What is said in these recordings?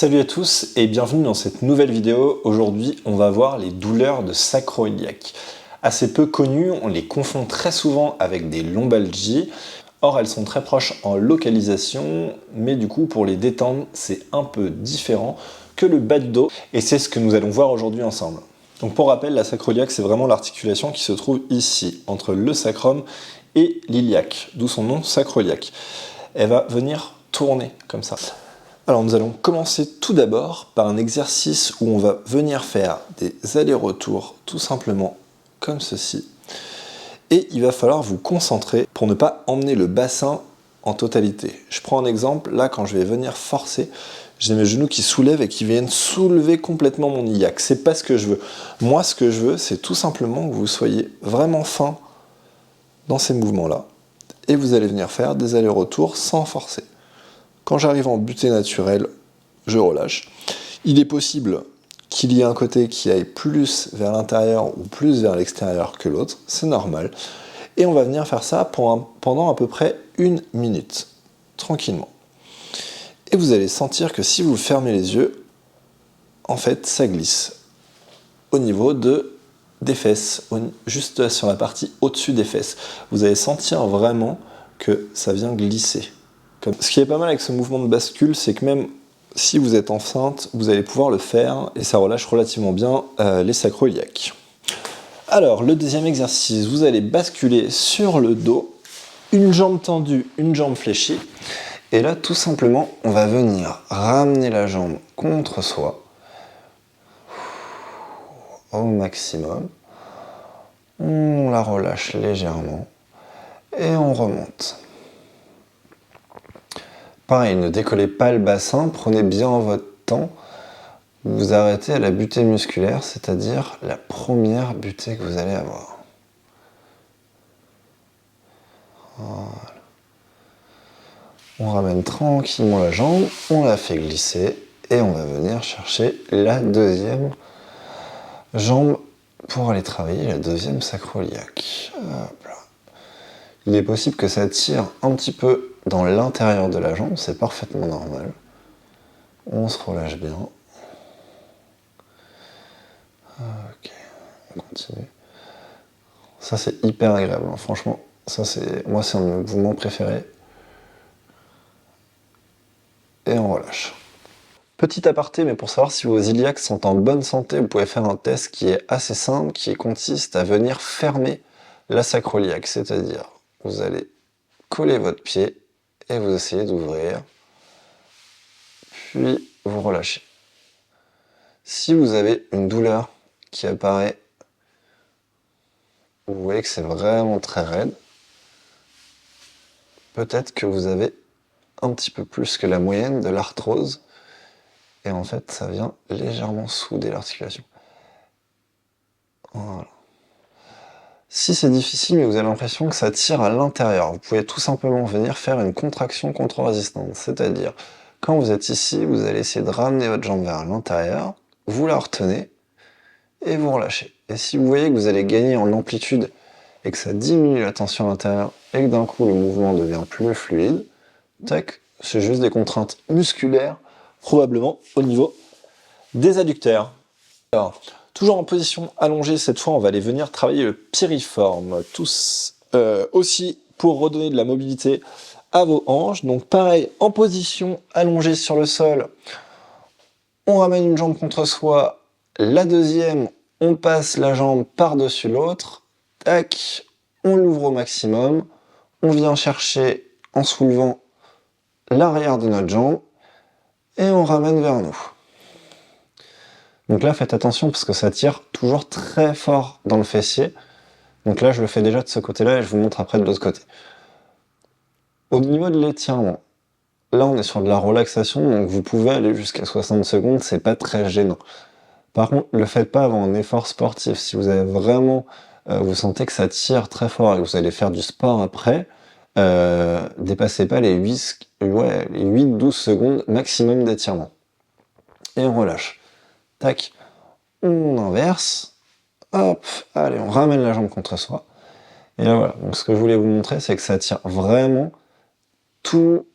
Salut à tous et bienvenue dans cette nouvelle vidéo. Aujourd'hui, on va voir les douleurs de sacro-iliaque. Assez peu connues, on les confond très souvent avec des lombalgies. Or, elles sont très proches en localisation, mais du coup, pour les détendre, c'est un peu différent que le bas de dos. Et c'est ce que nous allons voir aujourd'hui ensemble. Donc pour rappel, la sacro-iliaque, c'est vraiment l'articulation qui se trouve ici, entre le sacrum et l'iliaque, d'où son nom sacro-iliaque. Elle va venir tourner comme ça. Alors nous allons commencer tout d'abord par un exercice où on va venir faire des allers-retours tout simplement comme ceci. Et il va falloir vous concentrer pour ne pas emmener le bassin en totalité. Je prends un exemple, là quand je vais venir forcer, j'ai mes genoux qui soulèvent et qui viennent soulever complètement mon iliaque. C'est pas ce que je veux. Moi ce que je veux, c'est tout simplement que vous soyez vraiment fin dans ces mouvements-là. Et vous allez venir faire des allers-retours sans forcer. Quand j'arrive en butée naturelle, je relâche. Il est possible qu'il y ait un côté qui aille plus vers l'intérieur ou plus vers l'extérieur que l'autre, c'est normal. Et on va venir faire ça pendant à peu près 1 minute, tranquillement. Et vous allez sentir que si vous fermez les yeux, en fait, ça glisse au niveau des fesses, juste sur la partie au-dessus des fesses. Vous allez sentir vraiment que ça vient glisser. Ce qui est pas mal avec ce mouvement de bascule, c'est que même si vous êtes enceinte, vous allez pouvoir le faire et ça relâche relativement bien les sacro-iliaques. Alors, le deuxième exercice, vous allez basculer sur le dos, une jambe tendue, une jambe fléchie. Et là, tout simplement, on va venir ramener la jambe contre soi au maximum. On la relâche légèrement et on remonte. Pareil, ne décollez pas le bassin, prenez bien votre temps. Vous arrêtez à la butée musculaire, c'est-à-dire la première butée que vous allez avoir. Voilà. On ramène tranquillement la jambe, on la fait glisser et on va venir chercher la deuxième jambe pour aller travailler la deuxième sacro-iliaque. Hop là. Il est possible que ça tire un petit peu dans l'intérieur de la jambe, c'est parfaitement normal. On se relâche bien. Ok, on continue. Ça c'est hyper agréable, hein. Franchement, moi c'est un de mes mouvements préférés. Et on relâche. Petit aparté, mais pour savoir si vos iliaques sont en bonne santé, vous pouvez faire un test qui est assez simple, qui consiste à venir fermer la sacro-iliaque, c'est-à-dire vous allez coller votre pied et vous essayez d'ouvrir, puis vous relâchez. Si vous avez une douleur qui apparaît, vous voyez que c'est vraiment très raide, peut-être que vous avez un petit peu plus que la moyenne de l'arthrose, et en fait ça vient légèrement souder l'articulation. Voilà. Si c'est difficile mais vous avez l'impression que ça tire à l'intérieur, vous pouvez tout simplement venir faire une contraction contre-résistante, c'est-à-dire quand vous êtes ici, vous allez essayer de ramener votre jambe vers l'intérieur, vous la retenez et vous relâchez. Et si vous voyez que vous allez gagner en amplitude et que ça diminue la tension à l'intérieur et que d'un coup le mouvement devient plus fluide, tac, c'est juste des contraintes musculaires, probablement au niveau des adducteurs. Alors, toujours en position allongée, cette fois on va aller venir travailler le piriforme, tous aussi pour redonner de la mobilité à vos hanches. Donc pareil, en position allongée sur le sol, on ramène une jambe contre soi, la deuxième, on passe la jambe par-dessus l'autre, tac, on l'ouvre au maximum, on vient chercher en soulevant l'arrière de notre jambe et on ramène vers nous. Donc là, faites attention parce que ça tire toujours très fort dans le fessier. Donc là, je le fais déjà de ce côté-là et je vous montre après de l'autre côté. Au niveau de l'étirement, là, on est sur de la relaxation, donc vous pouvez aller jusqu'à 60 secondes, c'est pas très gênant. Par contre, ne le faites pas avant un effort sportif. Si vous avez vraiment, vous sentez que ça tire très fort et que vous allez faire du sport après, dépassez pas les 8-12 secondes maximum d'étirement. Et on relâche. Tac, on inverse, hop, allez, on ramène la jambe contre soi. Et là voilà, donc ce que je voulais vous montrer, c'est que ça tire vraiment tout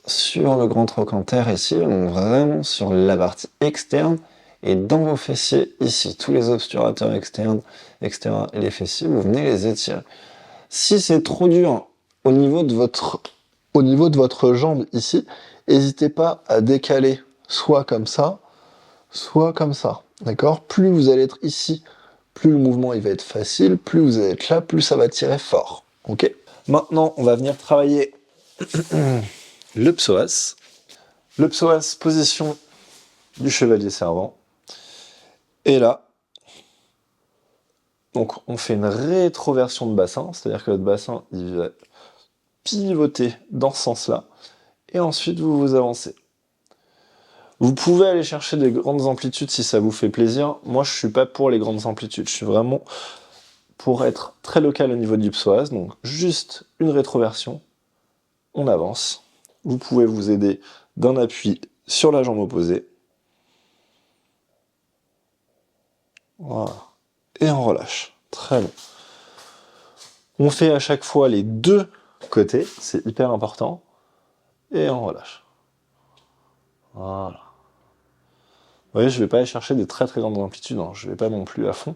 sur le grand trochanter ici, donc vraiment sur la partie externe, et dans vos fessiers ici, tous les obturateurs externes, etc., et les fessiers, vous venez les étirer. Si c'est trop dur au niveau de votre jambe ici, n'hésitez pas à décaler soit comme ça, d'accord? Plus vous allez être ici, plus le mouvement il va être facile, plus vous allez être là, plus ça va tirer fort, ok? Maintenant, on va venir travailler le psoas. Le psoas, position du chevalier servant. Et là, donc on fait une rétroversion de bassin, c'est-à-dire que votre bassin il va pivoter dans ce sens-là, et ensuite vous vous avancez. Vous pouvez aller chercher des grandes amplitudes si ça vous fait plaisir. Moi, je suis pas pour les grandes amplitudes. Je suis vraiment pour être très local au niveau du psoas. Donc, juste une rétroversion. On avance. Vous pouvez vous aider d'un appui sur la jambe opposée. Voilà. Et on relâche. Très bien. On fait à chaque fois les deux côtés. C'est hyper important. Et on relâche. Voilà. Vous voyez, je ne vais pas aller chercher des très très grandes amplitudes, hein. Je ne vais pas non plus à fond.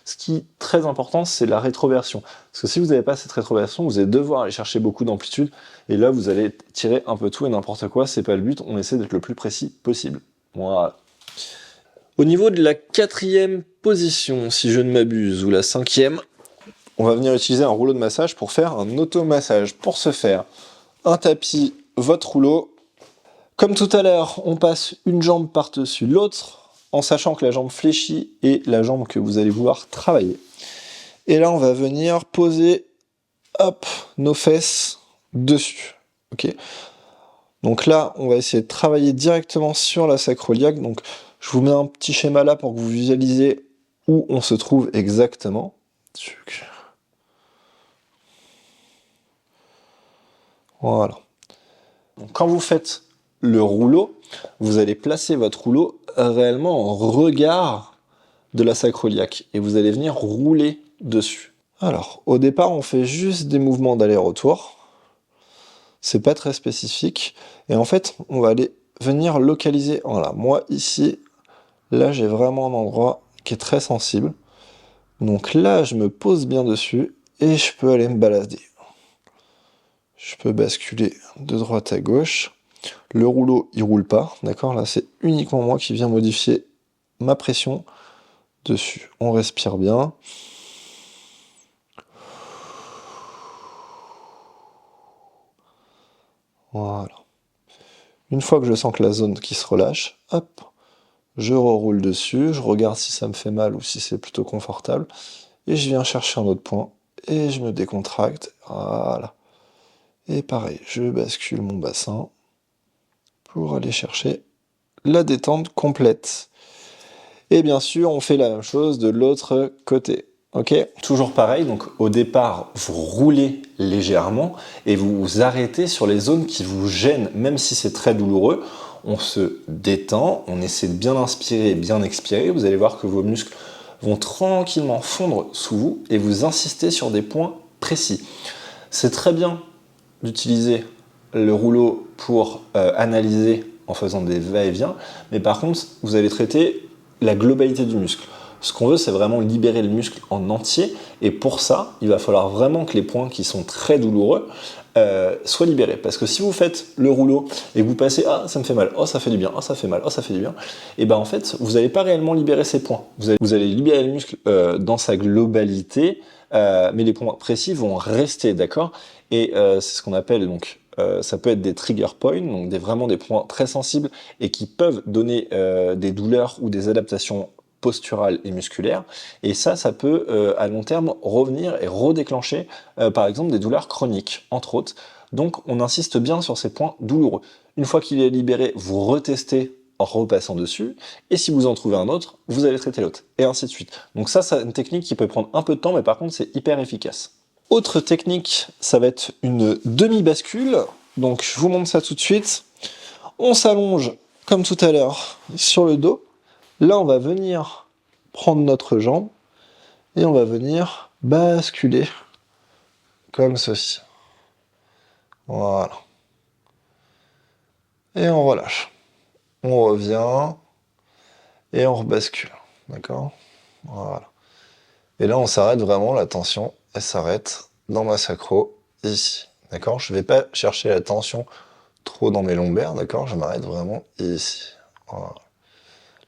Ce qui est très important, c'est la rétroversion. Parce que si vous n'avez pas cette rétroversion, vous allez devoir aller chercher beaucoup d'amplitude, et là vous allez tirer un peu tout et n'importe quoi, c'est pas le but, on essaie d'être le plus précis possible. Voilà. Au niveau de la 4e position, si je ne m'abuse, ou la 5e, on va venir utiliser un rouleau de massage pour faire un automassage. Pour ce faire, un tapis, votre rouleau. Comme tout à l'heure, on passe une jambe par-dessus l'autre, en sachant que la jambe fléchie est la jambe que vous allez vouloir travailler. Et là, on va venir poser, hop, nos fesses dessus. Ok. Donc là, on va essayer de travailler directement sur la sacro-iliaque. Donc, je vous mets un petit schéma là pour que vous visualisiez où on se trouve exactement. Voilà. Donc, quand vous faites le rouleau, vous allez placer votre rouleau réellement en regard de la sacro-iliaque et vous allez venir rouler dessus. Alors, au départ, on fait juste des mouvements d'aller-retour. C'est pas très spécifique. Et en fait, on va aller venir localiser. Voilà, moi ici, là, j'ai vraiment un endroit qui est très sensible. Donc là, je me pose bien dessus et je peux aller me balader. Je peux basculer de droite à gauche. Le rouleau, il roule pas, d'accord? Là, c'est uniquement moi qui viens modifier ma pression dessus. On respire bien. Voilà. Une fois que je sens que la zone qui se relâche, hop, je reroule dessus, je regarde si ça me fait mal ou si c'est plutôt confortable, et je viens chercher un autre point, et je me décontracte, voilà. Et pareil, je bascule mon bassin pour aller chercher la détente complète. Et bien sûr, on fait la même chose de l'autre côté. Ok, toujours pareil, donc au départ, vous roulez légèrement et vous vous arrêtez sur les zones qui vous gênent, même si c'est très douloureux. On se détend, on essaie de bien inspirer et bien expirer. Vous allez voir que vos muscles vont tranquillement fondre sous vous et vous insistez sur des points précis. C'est très bien d'utiliser le rouleau pour analyser en faisant des va-et-vient, mais par contre, vous allez traiter la globalité du muscle. Ce qu'on veut, c'est vraiment libérer le muscle en entier, et pour ça, il va falloir vraiment que les points qui sont très douloureux soient libérés. Parce que si vous faites le rouleau et que vous passez « Ah, ça me fait mal, oh, ça fait du bien, oh, ça fait mal, oh, ça fait du bien », et ben en fait, vous n'allez pas réellement libérer ces points. Vous allez libérer le muscle dans sa globalité, mais les points précis vont rester, d'accord? Et c'est ce qu'on appelle donc ça peut être des trigger points, donc vraiment des points très sensibles et qui peuvent donner des douleurs ou des adaptations posturales et musculaires. Et ça peut à long terme revenir et redéclencher par exemple des douleurs chroniques, entre autres. Donc on insiste bien sur ces points douloureux. Une fois qu'il est libéré, vous retestez en repassant dessus, et si vous en trouvez un autre, vous allez traiter l'autre, et ainsi de suite. Donc ça, c'est une technique qui peut prendre un peu de temps, mais par contre, c'est hyper efficace. Autre technique, ça va être une demi-bascule. Donc je vous montre ça tout de suite. On s'allonge, comme tout à l'heure, sur le dos. Là, on va venir prendre notre jambe et on va venir basculer comme ceci. Voilà. Et on relâche. On revient et on rebascule. D'accord? Voilà. Et là, on s'arrête vraiment, la tension, elle s'arrête dans ma sacro, ici. D'accord? Je ne vais pas chercher la tension trop dans mes lombaires, d'accord? Je m'arrête vraiment ici. Voilà.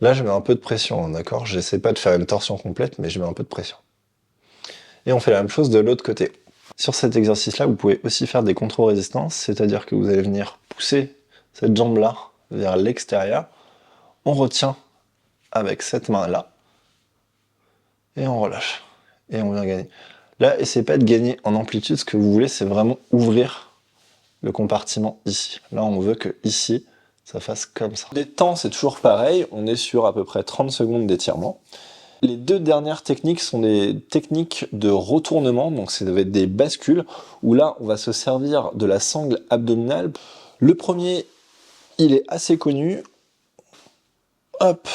Là, je mets un peu de pression, hein, d'accord? J'essaie pas de faire une torsion complète, mais je mets un peu de pression. Et on fait la même chose de l'autre côté. Sur cet exercice-là, vous pouvez aussi faire des contre-résistances, c'est-à-dire que vous allez venir pousser cette jambe-là vers l'extérieur. On retient avec cette main-là. Et on relâche. Et on vient gagner. Là, essayez pas de gagner en amplitude. Ce que vous voulez, c'est vraiment ouvrir le compartiment ici. Là, on veut que ici, ça fasse comme ça. Les temps, c'est toujours pareil. On est sur à peu près 30 secondes d'étirement. Les deux dernières techniques sont des techniques de retournement, donc ça va être des bascules, où là, on va se servir de la sangle abdominale. Le premier, il est assez connu. Hop,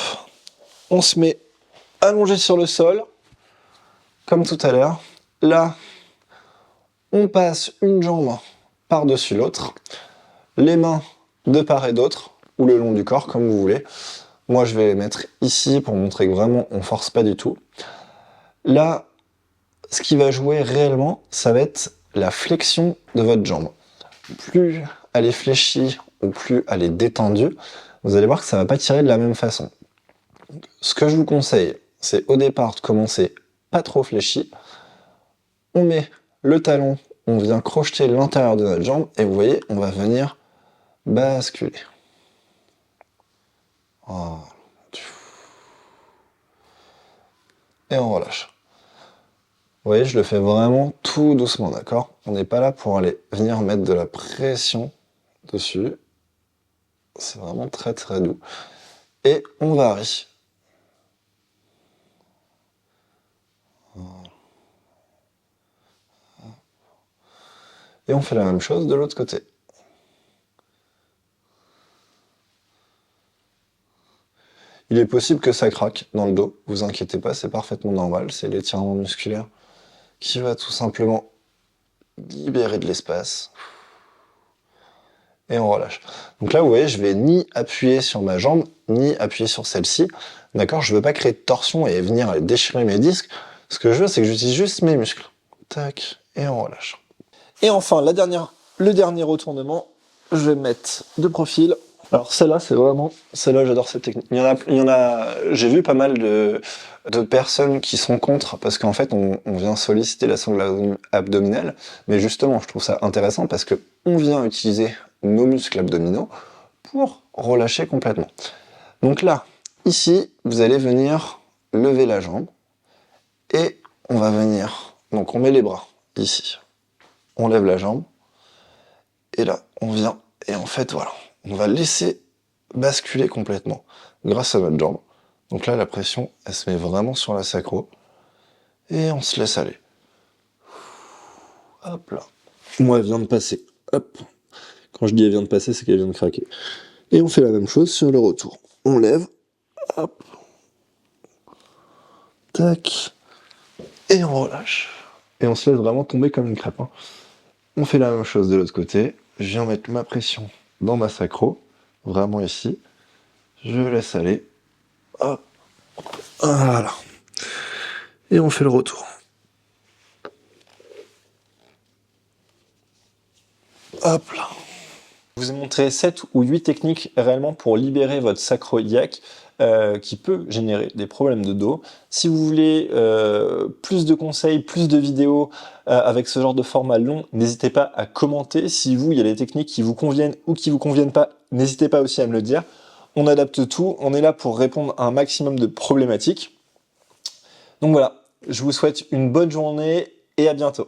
on se met allongé sur le sol, comme tout à l'heure. Là, on passe une jambe par-dessus l'autre, les mains de part et d'autre, ou le long du corps, comme vous voulez. Moi, je vais les mettre ici pour montrer que vraiment, on force pas du tout. Là, ce qui va jouer réellement, ça va être la flexion de votre jambe. Plus elle est fléchie ou plus elle est détendue, vous allez voir que ça va pas tirer de la même façon. Ce que je vous conseille, c'est au départ de commencer pas trop fléchi. On met le talon, on vient crocheter l'intérieur de notre jambe et vous voyez, on va venir basculer. Voilà. Et on relâche. Vous voyez, je le fais vraiment tout doucement, d'accord? On n'est pas là pour aller venir mettre de la pression dessus. C'est vraiment très très doux. Et on varie. Et on fait la même chose de l'autre côté. Il est possible que ça craque dans le dos, vous inquiétez pas, c'est parfaitement normal, c'est l'étirement musculaire qui va tout simplement libérer de l'espace. Et on relâche. Donc là, vous voyez, je vais ni appuyer sur ma jambe, ni appuyer sur celle-ci. D'accord? Je veux pas créer de torsion et venir aller déchirer mes disques. Ce que je veux, c'est que j'utilise juste mes muscles. Tac, et on relâche. Et enfin, le dernier retournement, je vais mettre de profil. Alors celle-là, c'est vraiment... Celle-là, j'adore cette technique. J'ai vu pas mal de personnes qui sont contre, parce qu'en fait, on vient solliciter la sangle abdominale, mais justement, je trouve ça intéressant parce que on vient utiliser nos muscles abdominaux pour relâcher complètement. Donc là, ici, vous allez venir lever la jambe, et on va venir... Donc on met les bras, ici. On lève la jambe, et là, on vient, et en fait, voilà. On va laisser basculer complètement grâce à notre jambe. Donc là, la pression, elle se met vraiment sur la sacro. Et on se laisse aller. Hop là. Moi, elle vient de passer. Hop. Quand je dis elle vient de passer, c'est qu'elle vient de craquer. Et on fait la même chose sur le retour. On lève. Hop. Tac. Et on relâche. Et on se laisse vraiment tomber comme une crêpe. Hein. On fait la même chose de l'autre côté. Je viens mettre ma pression dans ma sacro. Vraiment ici. Je laisse aller. Hop. Voilà. Et on fait le retour. Hop là. Je vous ai montré 7 ou 8 techniques réellement pour libérer votre sacro-iliaque qui peut générer des problèmes de dos. Si vous voulez plus de conseils, plus de vidéos avec ce genre de format long, n'hésitez pas à commenter. Si vous, il y a des techniques qui vous conviennent ou qui vous conviennent pas, n'hésitez pas aussi à me le dire. On adapte tout, on est là pour répondre à un maximum de problématiques. Donc voilà, je vous souhaite une bonne journée et à bientôt.